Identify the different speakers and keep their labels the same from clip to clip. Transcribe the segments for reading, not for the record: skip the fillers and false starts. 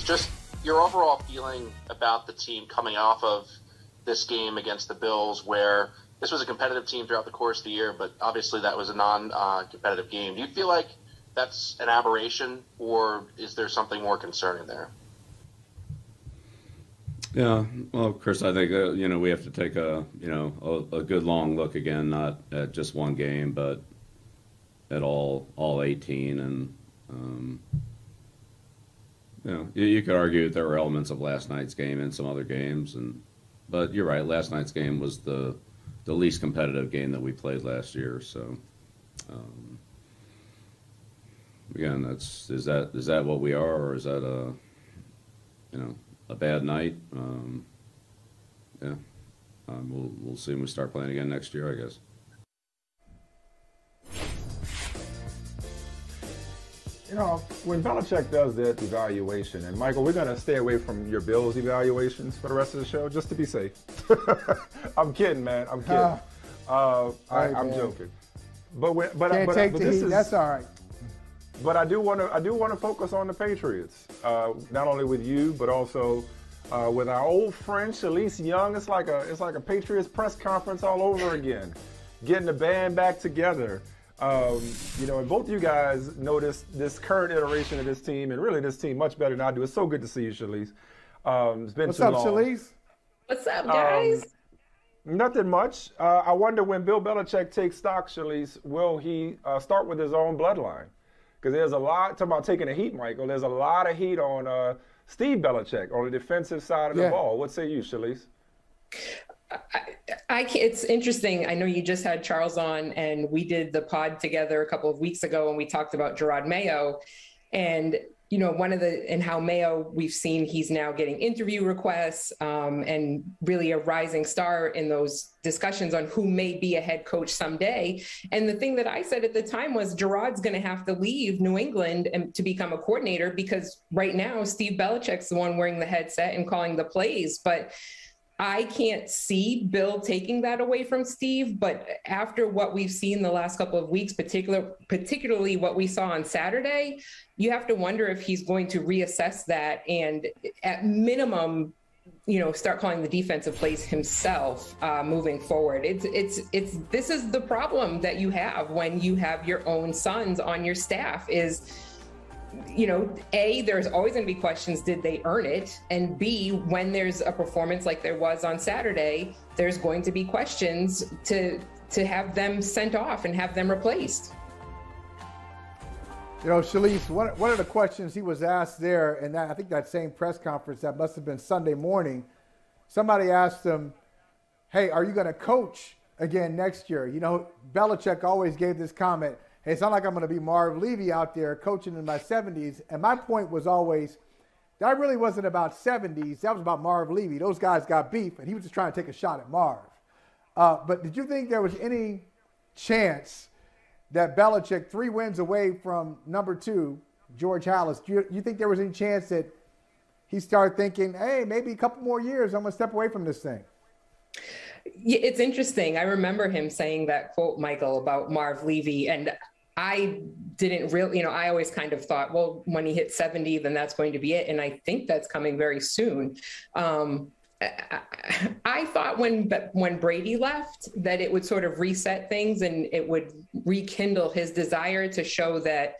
Speaker 1: just your overall feeling about the team coming off of this game against the Bills, where this was a competitive team throughout the course of the year, but obviously that was a non-competitive game. Do you feel like that's an aberration, or is there something more concerning there?
Speaker 2: Yeah, well, Chris, I think we have to take a good long look again, not at just one game, but at all 18, and you could argue that there were elements of last night's game and some other games, but you're right. Last night's game was the least competitive game that we played last year. So, again, is that what we are, or is that a bad night? We'll see when we start playing again next year, I guess.
Speaker 3: When Belichick does that evaluation, and Michael, we're going to stay away from your Bills evaluations for the rest of the show just to be safe. I'm kidding, man. I'm kidding. I'm joking.
Speaker 4: Can't take the heat. That's all right.
Speaker 3: But I do want to focus on the Patriots, not only with you, but also with our old friend Shalise Young. It's like a Patriots press conference all over again, getting the band back together. And both you guys noticed this current iteration of this team, and really this team much better than I do. It's so good to see you, Shalise. It's been
Speaker 4: What's
Speaker 3: too
Speaker 4: up,
Speaker 3: long.
Speaker 4: Shalise?
Speaker 5: What's up, guys?
Speaker 3: Nothing much. I wonder when Bill Belichick takes stock, Shalise, will he start with his own bloodline? Because there's a lot, talking about taking the heat, Michael, there's a lot of heat on Steve Belichick on the defensive side of the ball. What say you, Shalise?
Speaker 5: It's interesting. I know you just had Charles on, and we did the pod together a couple of weeks ago, and we talked about Gerard Mayo. And and how Mayo, we've seen he's now getting interview requests and really a rising star in those discussions on who may be a head coach someday. And the thing that I said at the time was Gerard's going to have to leave New England and to become a coordinator, because right now Steve Belichick's the one wearing the headset and calling the plays. But I can't see Bill taking that away from Steve, but after what we've seen the last couple of weeks, particularly what we saw on Saturday, you have to wonder if he's going to reassess that and at minimum, start calling the defensive plays himself moving forward. This is the problem that you have when you have your own sons on your staff is, there's always going to be questions, did they earn it? And B, when there's a performance like there was on Saturday, there's going to be questions to have them sent off and have them replaced.
Speaker 4: Shalise, one of the questions he was asked there, and I think that same press conference, that must have been Sunday morning, somebody asked him, hey, are you going to coach again next year? Belichick always gave this comment, hey, it's not like I'm going to be Marv Levy out there coaching in my 70s. And my point was always, that really wasn't about 70s. That was about Marv Levy. Those guys got beef, and he was just trying to take a shot at Marv. But did you think there was any chance that Belichick, 3 wins away from number 2, George Halas, do you think there was any chance that he started thinking, hey, maybe a couple more years, I'm going to step away from this thing?
Speaker 5: Yeah, it's interesting. I remember him saying that quote, Michael, about Marv Levy, and I didn't really, I always kind of thought, well, when he hits 70, then that's going to be it. And I think that's coming very soon. I thought when Brady left that it would sort of reset things and it would rekindle his desire to show that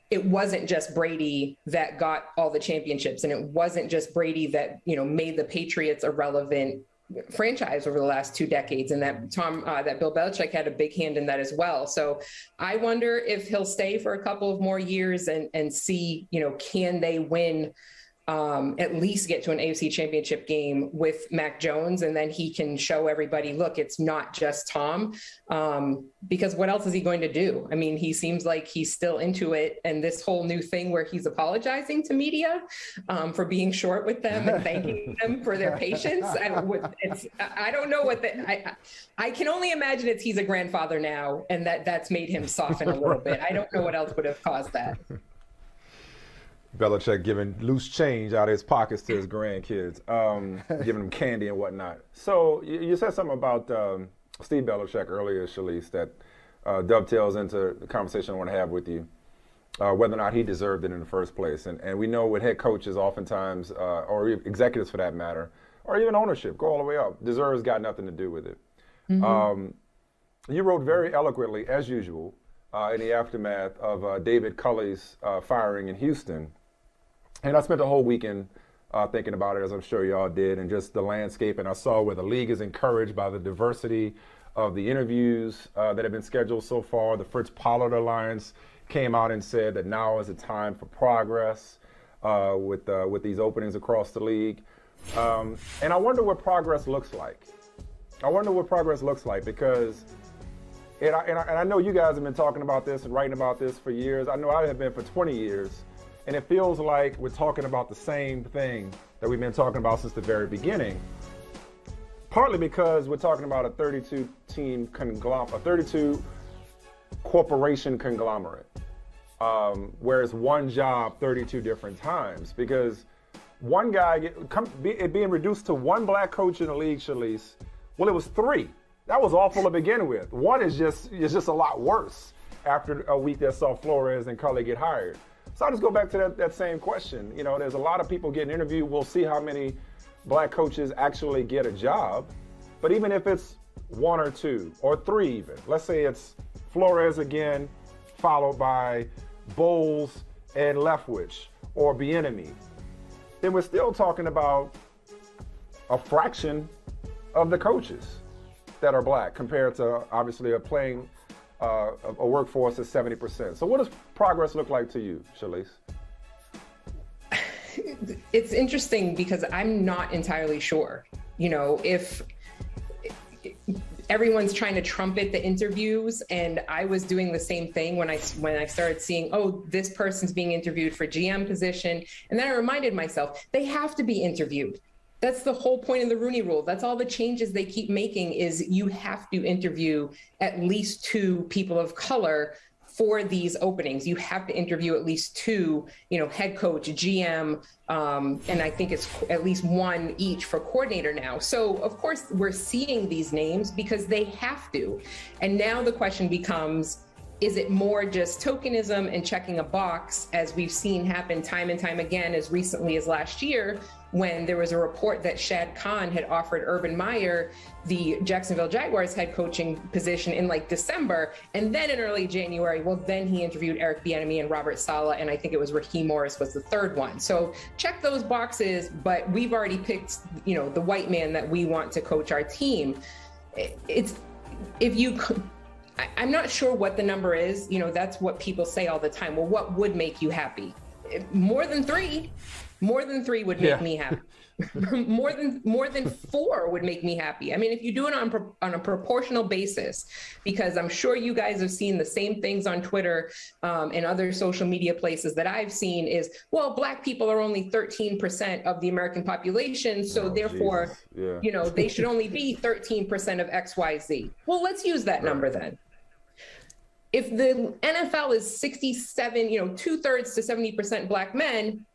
Speaker 5: it wasn't just Brady that got all the championships, and it wasn't just Brady that, made the Patriots a relevant franchise over the last 2 decades, and that Bill Belichick had a big hand in that as well. So I wonder if he'll stay for a couple of more years and see, can they win, at least get to an AFC championship game with Mac Jones, and then he can show everybody, look, it's not just Tom, because what else is he going to do? I mean, he seems like he's still into it, and this whole new thing where he's apologizing to media for being short with them and thanking them for their patience. I don't know what I can only imagine he's a grandfather now, and that's made him soften a little bit. I don't know what else would have caused that.
Speaker 3: Belichick giving loose change out of his pockets to his grandkids, giving them candy and whatnot. So you said something about Steve Belichick earlier, Shalise, that dovetails into the conversation I want to have with you. whether or not he deserved it in the first place. And we know with head coaches oftentimes, or executives for that matter, or even ownership, go all the way up, deserves got nothing to do with it. You wrote very eloquently, as usual, in the aftermath of David Culley's firing in Houston. And I spent the whole weekend thinking about it, as I'm sure you all did, and just the landscape. And I saw where the league is encouraged by the diversity of the interviews that have been scheduled so far. The Fritz Pollard Alliance came out and said that now is a time for progress with these openings across the league. And I wonder what progress looks like. Because and I know you guys have been talking about this and writing about this for years. I know I have been for 20 years. And it feels like we're talking about the same thing that we've been talking about since the very beginning. Partly because we're talking about a 32-team conglomerate, a 32 corporation conglomerate, where it's one job 32 different times. Because one guy, it being reduced to one black coach in the league, Shalise, well, it was 3. That was awful to begin with. One is just a lot worse after a week that saw Flores and Culley get hired. So I'll just go back to that same question. You know, there's a lot of people getting interviewed. We'll see how many black coaches actually get a job. But even if it's 1 or 2 or 3 even, let's say it's Flores again, followed by Bowles and Leftwich or Bieniemy, then we're still talking about a fraction of the coaches that are black compared to obviously a workforce is 70%. So what does progress look like to you, Shalise?
Speaker 5: It's interesting because I'm not entirely sure. You know, if everyone's trying to trumpet the interviews, and I was doing the same thing when I started seeing, oh, this person's being interviewed for GM position. And then I reminded myself, they have to be interviewed. That's the whole point of the Rooney Rule. That's all the changes they keep making is you have to interview at least 2 people of color for these openings. You have to interview at least 2, head coach, GM, and I think it's at least 1 each for coordinator now. So of course we're seeing these names because they have to. And now the question becomes, is it more just tokenism and checking a box, as we've seen happen time and time again, as recently as last year, when there was a report that Shad Khan had offered Urban Meyer the Jacksonville Jaguars head coaching position in like December, and then in early January, then he interviewed Eric Bieniemy and Robert Saleh, and I think it was Raheem Morris was the 3rd one. So check those boxes, but we've already picked, the white man that we want to coach our team. I'm not sure what the number is. That's what people say all the time. Well, what would make you happy? More than 3 would make me happy. more than 4 would make me happy. I mean, if you do it on a proportional basis, because I'm sure you guys have seen the same things on Twitter and other social media places that I've seen is, well, black people are only 13% of the American population. So therefore, they should only be 13% of XYZ. Well, let's use that number then. If the NFL is 67, 2/3 to 70% black men,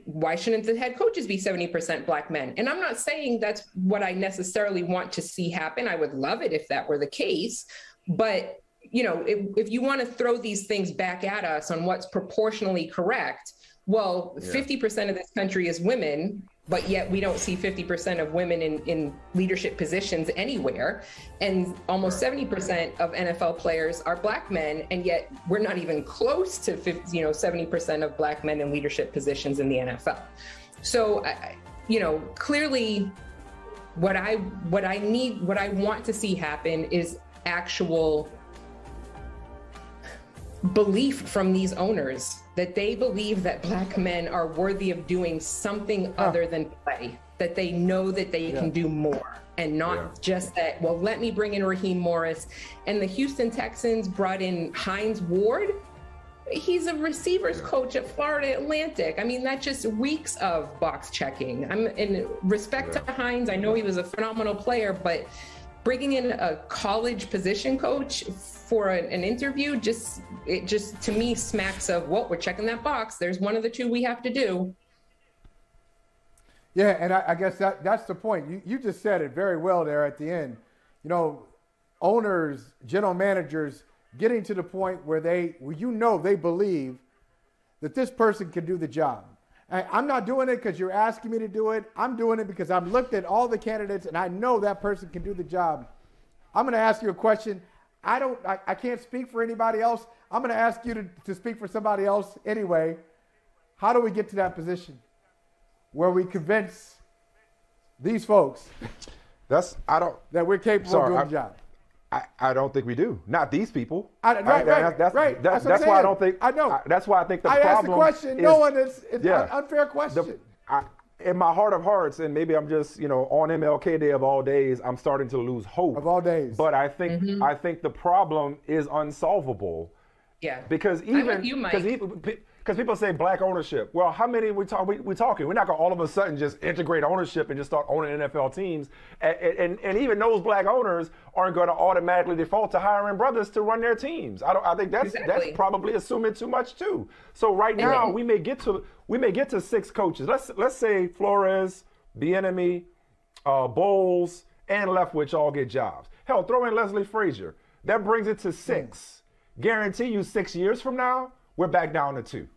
Speaker 5: why shouldn't the head coaches be 70% black men? And I'm not saying that's what I necessarily want to see happen. I would love it if that were the case. But, if you want to throw these things back at us on what's proportionally correct, 50% of this country is women, but yet we don't see 50% of women in leadership positions anywhere. And almost 70% of NFL players are black men, and yet we're not even close to 70% of black men in leadership positions in the NFL. So, clearly what I want to see happen is actual belief from these owners that they believe that black men are worthy of doing something other than play, that they know that they can do more, and not just that, well, let me bring in Raheem Morris. And the Houston Texans brought in Hines Ward. He's a receivers coach at Florida Atlantic. I mean, that just reeks of box checking. I'm in respect to Hines. I know he was a phenomenal player, but bringing in a college position coach for an interview, it just to me smacks of, well, we're checking that box. There's one of the 2 we have to do.
Speaker 4: Yeah, and I guess that's the point. You just said it very well there at the end. Owners, general managers getting to the point where they believe that this person can do the job. I'm not doing it because you're asking me to do it. I'm doing it because I've looked at all the candidates and I know that person can do the job. I'm going to ask you a question. I can't speak for anybody else. I'm going to ask you to speak for somebody else anyway. How do we get to that position where we convince these folks that we're capable of doing the job?
Speaker 3: I don't think we do. Not these people.
Speaker 4: That's
Speaker 3: why I don't think.
Speaker 4: I know.
Speaker 3: That's why I think the
Speaker 4: problem. I asked the question. It's an unfair question.
Speaker 3: In my heart of hearts, and maybe I'm just, on MLK Day of all days, I'm starting to lose hope.
Speaker 4: Of all days.
Speaker 3: But I think the problem is unsolvable.
Speaker 5: Yeah.
Speaker 3: Because because people say black ownership. Well, how many we talking? We're not going to all of a sudden just integrate ownership and just start owning NFL teams. And even those black owners aren't going to automatically default to hiring brothers to run their teams. I think that's probably assuming too much too. So right now we may get to 6 coaches. Let's say Flores, Bieniemy, Bowles, and Leftwich all get jobs. Hell, throw in Leslie Frazier. That brings it to 6. Guarantee you 6 years from now, we're back down to 2.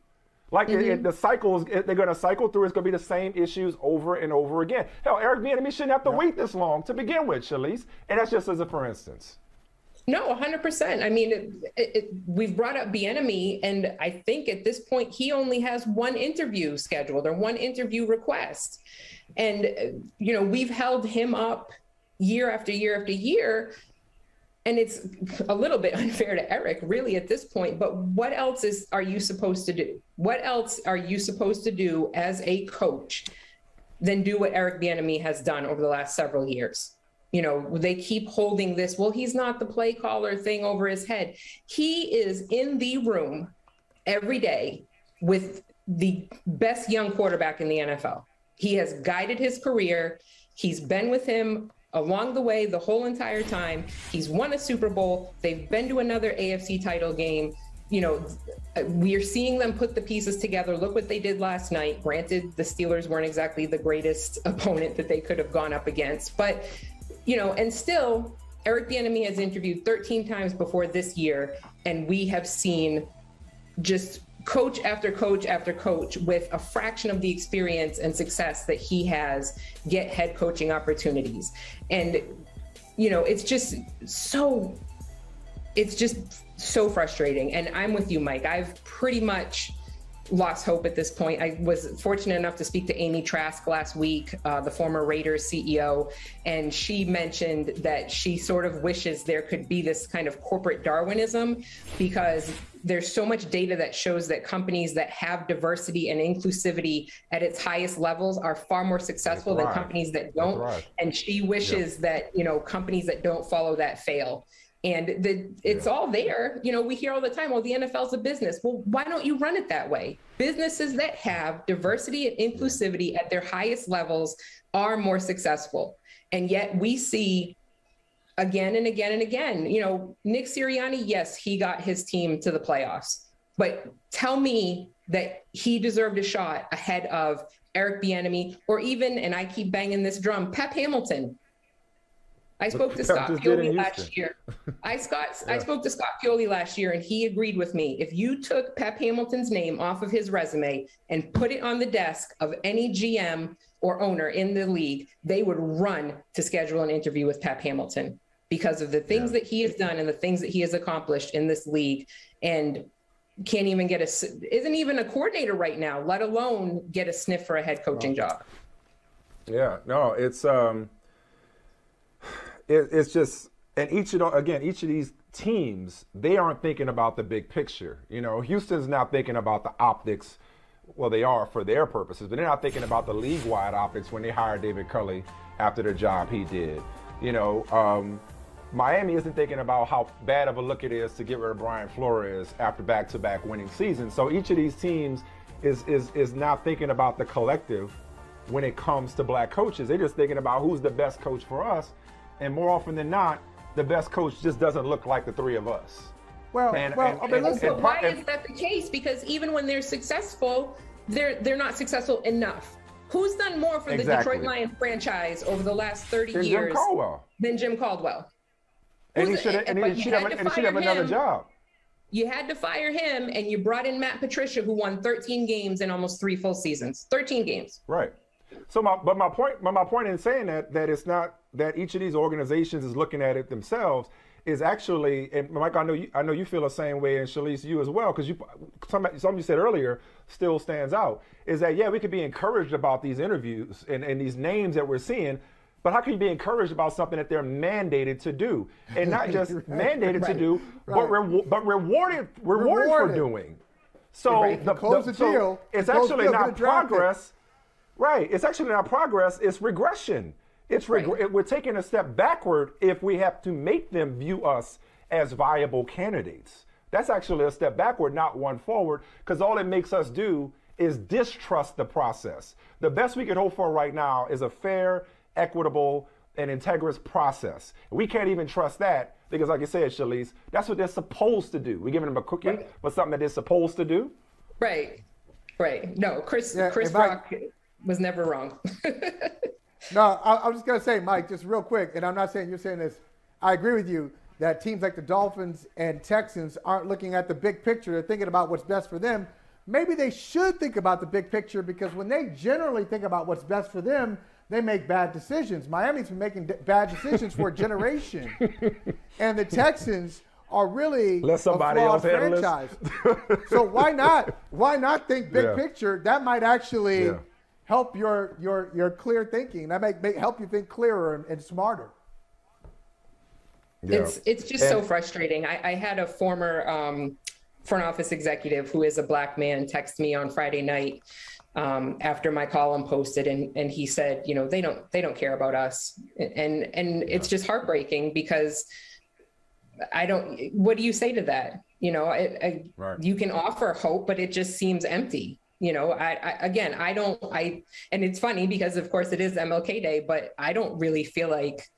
Speaker 3: The cycles, they're going to cycle through. It's going to be the same issues over and over again. Hell, Eric Bieniemy shouldn't have to wait this long to begin with, Shalise. And that's just as a for instance.
Speaker 5: No, 100%. I mean, we've brought up Bieniemy, and I think at this point he only has 1 interview scheduled or 1 interview request. And, we've held him up year after year after year. And it's a little bit unfair to Eric, really, at this point. But what else are you supposed to do? What else are you supposed to do as a coach than do what Eric Bieniemy has done over the last several years? They keep holding this, well, he's not the play caller thing over his head. He is in the room every day with the best young quarterback in the NFL. He has guided his career. He's been with him along the way the whole entire time. He's won a Super Bowl. They've been to another AFC title game. We are seeing them put the pieces together. Look what they did last night. Granted, the Steelers weren't exactly the greatest opponent that they could have gone up against. But, and still, Eric Bieniemy has interviewed 13 times before this year, and we have seen just coach after coach after coach with a fraction of the experience and success that he has get head coaching opportunities. And, it's just so frustrating. And I'm with you, Mike. I've pretty much lost hope at this point. I was fortunate enough to speak to Amy Trask last week, the former Raiders CEO, and she mentioned that she sort of wishes there could be this kind of corporate Darwinism, because there's so much data that shows that companies that have diversity and inclusivity at its highest levels are far more successful than companies that don't. And she wishes that, companies that don't follow that fail. And it's all there. We hear all the time, well, the NFL's a business. Well, why don't you run it that way? Businesses that have diversity and inclusivity at their highest levels are more successful. And yet we see again and again and again, Nick Sirianni, yes, he got his team to the playoffs. But tell me that he deserved a shot ahead of Eric Bieniemy, or even, and I keep banging this drum, Pep Hamilton. I spoke to Scott Pioli last year. I spoke to Scott Pioli last year, and he agreed with me. If you took Pep Hamilton's name off of his resume and put it on the desk of any GM or owner in the league, they would run to schedule an interview with Pep Hamilton because of the things that he has done and the things that he has accomplished in this league. And can't even isn't even a coordinator right now, let alone get a sniff for a head coaching job.
Speaker 3: Yeah, no, it's just, and each of these teams, they aren't thinking about the big picture. Houston's not thinking about the optics. Well, they are for their purposes, but they're not thinking about the league-wide optics when they hired David Culley after the job he did. Miami isn't thinking about how bad of a look it is to get rid of Brian Flores after back-to-back winning seasons. So each of these teams is not thinking about the collective when it comes to black coaches. They're just thinking about who's the best coach for us. And more often than not, the best coach just doesn't look like the 3 of us.
Speaker 5: Why is that the case? Because even when they're successful, they're not successful enough. Who's done more for the Detroit Lions franchise over the last 30 years than Jim Caldwell?
Speaker 3: And he should have another job.
Speaker 5: You had to fire him, and you brought in Matt Patricia, who won 13 games in almost 3 full seasons. 13 games.
Speaker 3: Right. So my point in saying that it's not that each of these organizations is looking at it themselves is actually, and Mike, I know you feel the same way, and Shalise, you as well, because something you said earlier still stands out, is that, yeah, we could be encouraged about these interviews and these names that we're seeing, but how can you be encouraged about something that they're mandated to do, and not just mandated to do, but rewarded for doing? So it's actually not progress. Right. It's actually not progress. It's regression. We're taking a step backward if we have to make them view us as viable candidates. That's actually a step backward, not one forward, because all it makes us do is distrust the process. The best we could hope for right now is a fair, equitable, and integrous process. We can't even trust that because, like you said, Shalise, that's what they're supposed to do. We're giving them a cookie for something that they're supposed to do.
Speaker 5: Right. No, Chris Rock was never wrong.
Speaker 4: No, I was just going to say, Mike, just real quick, and I'm not saying you're saying this. I agree with you that teams like the Dolphins and Texans aren't looking at the big picture. They're thinking about what's best for them. Maybe they should think about the big picture, because when they generally think about what's best for them, they make bad decisions. Miami's been making bad decisions for a generation. And the Texans are really a flawed franchise. So why not think big picture? That might actually help your clear thinking. That might help you think clearer and smarter.
Speaker 5: Yeah. It's just so frustrating. I had a former front office executive who is a black man text me on Friday night after my column posted, and he said, they don't care about us, and it's just heartbreaking, because what do you say to that? You can offer hope, but it just seems empty. And it's funny because of course it is MLK Day, but I don't really feel like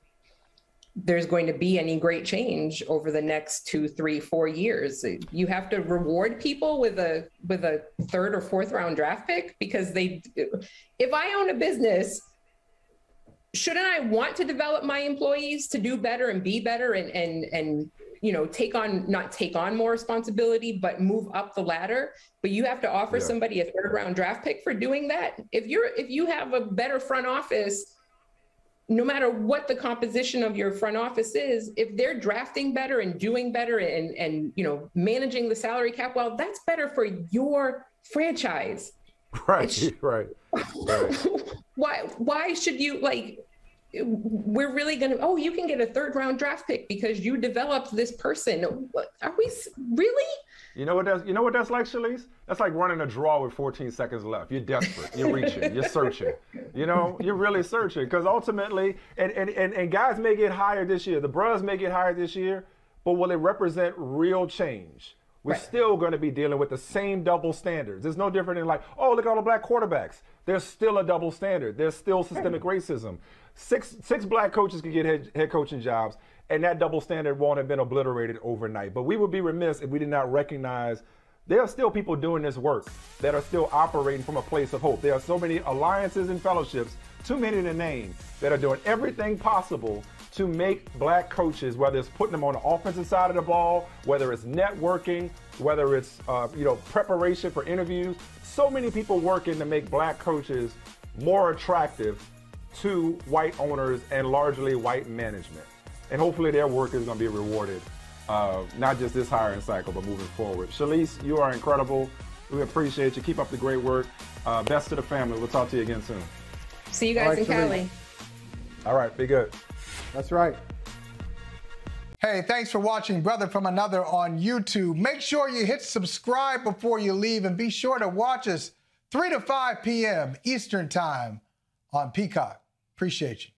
Speaker 5: there's going to be any great change over the next 2, 3, 4 years. You have to reward people with a 3rd or 4th round draft pick, because if I own a business, shouldn't I want to develop my employees to do better and be better and not take on more responsibility, but move up the ladder? But you have to offer somebody a 3rd round draft pick for doing that. If you have a better front office, no matter what the composition of your front office is, if they're drafting better and doing better and managing the salary cap, well, that's better for your franchise.
Speaker 3: Right.
Speaker 5: Why should you we're really going to, you can get a 3rd round draft pick because you developed this person. Are we really?
Speaker 3: You know what that's like, Shalise? That's like running a draw with 14 seconds left. You're desperate. You're reaching. You're searching. You're really searching, because ultimately, and guys may get hired this year. The Bros may get hired this year, but will it represent real change? We're still going to be dealing with the same double standards. There's no different than look at all the black quarterbacks. There's still a double standard. There's still systemic racism. Six black coaches can get head coaching jobs, and that double standard won't have been obliterated overnight. But we would be remiss if we did not recognize there are still people doing this work that are still operating from a place of hope. There are so many alliances and fellowships, too many to name, that are doing everything possible to make black coaches, whether it's putting them on the offensive side of the ball, whether it's networking, whether it's preparation for interviews. So many people working to make black coaches more attractive to white owners and largely white management. And hopefully their work is going to be rewarded, not just this hiring cycle, but moving forward. Shalise, you are incredible. We appreciate you. Keep up the great work. Best to the family. We'll talk to you again soon.
Speaker 5: See you guys in Cali.
Speaker 3: All right, be good.
Speaker 4: That's right. Hey, thanks for watching Brother from Another on YouTube. Make sure you hit subscribe before you leave, and be sure to watch us 3 to 5 p.m. Eastern Time on Peacock. Appreciate you.